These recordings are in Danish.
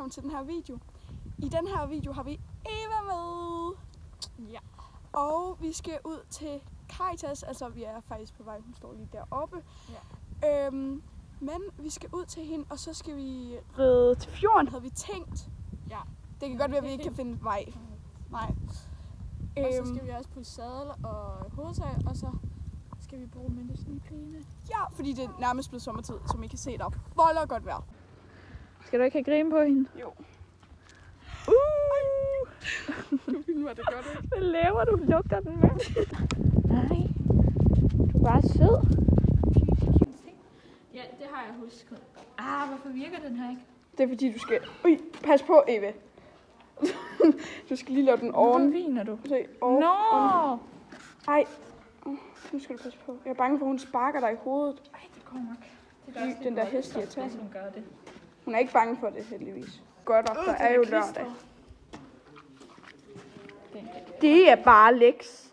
velkommen til den her video. I den her video har vi Eva med. Ja. Og vi skal ud til Caritas, altså vi er faktisk på vej, hun står lige deroppe. Ja. Men vi skal ud til hende, og så skal vi ride til fjorden, havde vi tænkt. Ja. Det kan godt være, at vi ikke kan finde vej. Nej. Og så skal vi også på sadel og hovedtøj, og så skal vi bruge mindesniggrine. Ja, fordi det er nærmest blevet sommertid, som I kan se der. Volder godt vejr. Skal du ikke have grine på hende? Jo. Du filmer det godt, ikke? Hvad laver du? Lugter den med? Nej. Du er bare sød. Ja, det har jeg husket. Hvorfor virker den her ikke? Det er fordi, du skal... Pas på, Eva. Du skal lige lave den oven. Hvor viner du? Se, oven. Nå! Ej. Nu skal du passe på. Jeg er bange for, at hun sparker dig i hovedet. Ej, det kommer nok. Det er også den der hest, jeg tager. Hun gør det. Hun er ikke bange for det, heldigvis. Godt, der er jo lørdag. Det er bare Lex.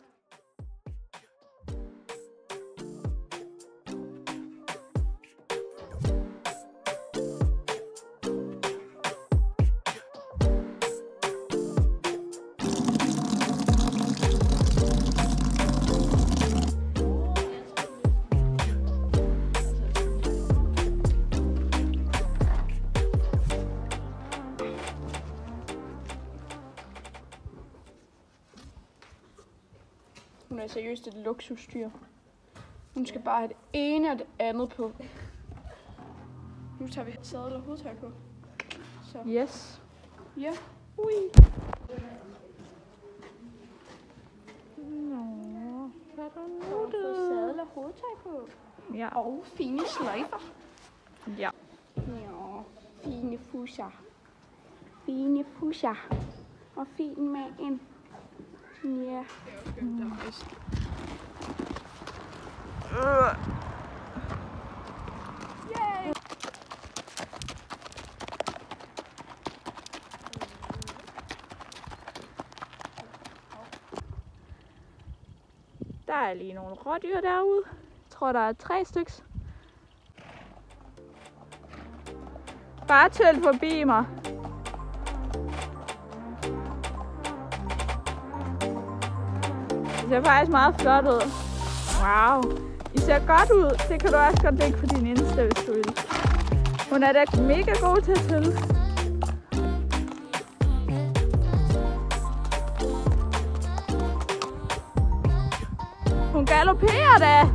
Hun er seriøst et luksusdyr. Hun skal bare have det ene og det andet på. Nu tager vi sadel og hovedtøj på. Så. Yes. Ja. Ui. Nå, hvad er der nu? Så har fået sadel og hovedtøj på. Ja. Og fine sløjfer. Ja. Ja, fine fusser. Fine fusser. Og fin med en. Ja. Yay! Der er lige nogle rådyr derude. Jeg tror, der er 3 styks. Bare tøl forbi mig. Det ser faktisk meget flot ud. Wow. I ser godt ud. Det kan du også godt lægge på din Insta, hvis du vil. Hun er da mega god til at tølle. Hun galopperer da.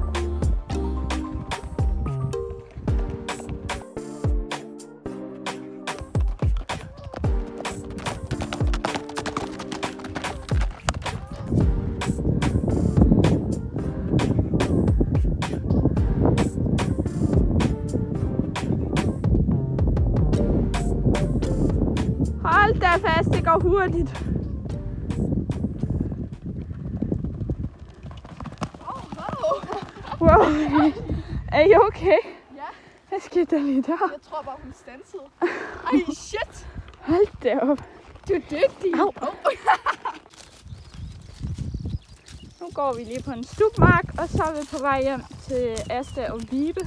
Hold da fast, det går hurtigt. Wow. Er I okay? Ja. Hvad skete der lige der? Jeg tror bare, hun stansede. Ej, shit. Hold da op. Du er dygtig. Au. Nu går vi lige på en stubmark, og så er vi på vej hjem til Asta og Vibe.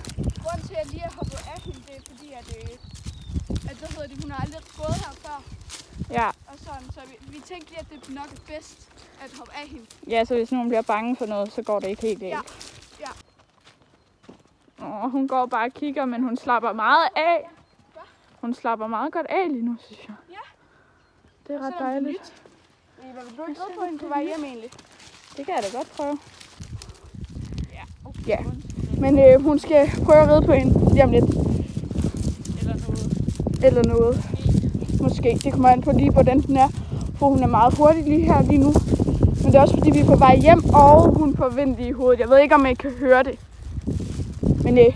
Grunden til, at jeg lige har hoppet af hende, det er fordi, at hun har aldrig gået her før. Ja. Og sådan, så vi tænkte lige, at det nok er bedst at hoppe af hende. Ja, så hvis nogen bliver bange for noget, så går det ikke helt galt. Ja. Hun går bare og kigger, men hun slapper meget af. Hun slapper meget godt af lige nu, synes jeg. Ja. Det er ret dejligt. Eva, vil du ikke ride på hende på vej hjem egentlig? Det kan jeg da godt prøve. Ja. Okay. Ja. Men hun skal prøve at ride på hende lige om lidt. Eller noget. Måske. Det kommer an på lige, hvordan den er. For hun er meget hurtig lige nu. Men det er også fordi, vi er på vej hjem, og hun får vind i hovedet. Jeg ved ikke, om I kan høre det. Men det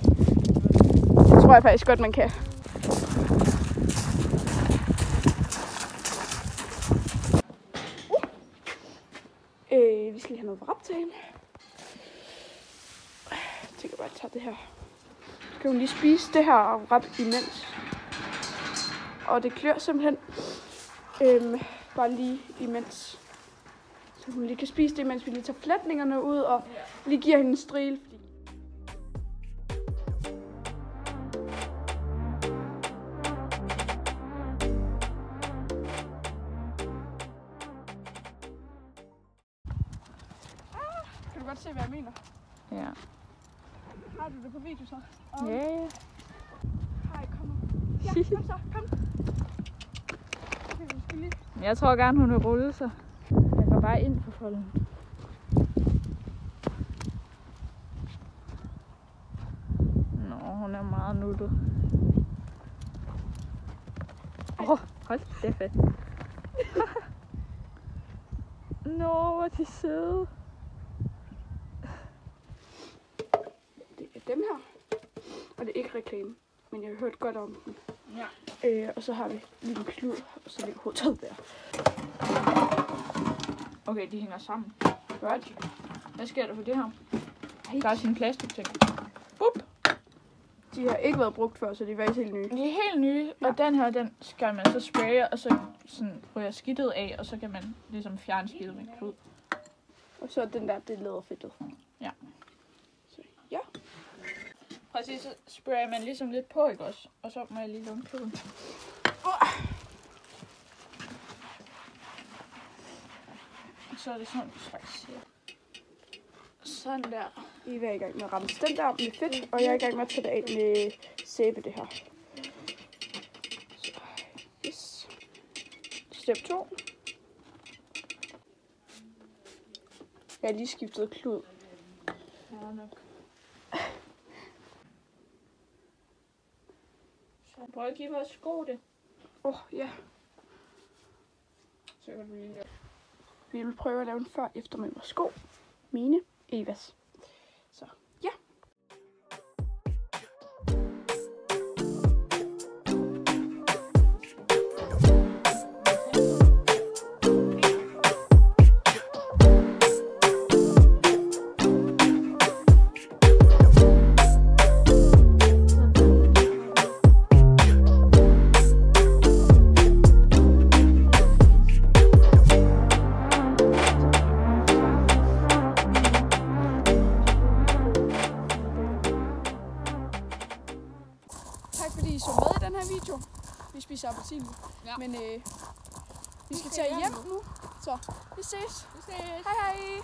tror jeg faktisk godt, man kan. Vi skal lige have noget vrap til hende. Jeg tænker bare, at jeg tager det her. Så kan hun lige spise det her vrap imens. Og det klør simpelthen. Bare lige imens. Så hun lige kan spise det, mens vi lige tager flætningerne ud og lige giver hende en stril. godt se, hvad jeg mener. Ja. Har du det på video så? Ja. Hej, kom nu. Ja, kom så, kom. Okay, vi skal lige. Jeg tror gerne, hun vil rulle sig. Jeg går bare ind for folden. Nå, hun er meget nuttet. Hold det fedt. Nå, hvor de søde. Det er dem her. Og det er ikke reklame, men jeg har hørt godt om den. Ja. Og så har vi lige en klud, og så ligger hovedet der. Okay, de hænger sammen. Godt. Hvad sker der for det her? Der er sin plastikting. Bup! De har ikke været brugt før, så de er faktisk helt nye. De er helt nye, og den her, den skal man så spraye, og så sådan ryger skidtet af, og så kan man ligesom fjerne skidtet med klud. Og så den der, det er læderfedtet. Ja. Så, ja. Præcis, så sprayer man ligesom lidt på, ikke også? Og så må jeg lige låne kluden. Og så er det sådan, faktisk. Sådan der. Eva er i gang med at ramme den der med fedt, og jeg er i gang med at tage det af med sæbe, det her. Så, yes. Step 2. Jeg har lige skiftet klud. Ja, nok. Så prøv at give vores sko det. Ja. Så kan du lige gøre. Vi vil prøve at lave en før efter med vores sko. Mine, Evas. Så, ja. Tak fordi I så med i den her video. Vi spiser appelsin. Ja. Men vi skal tage hjem nu. Så vi ses. Hej hej.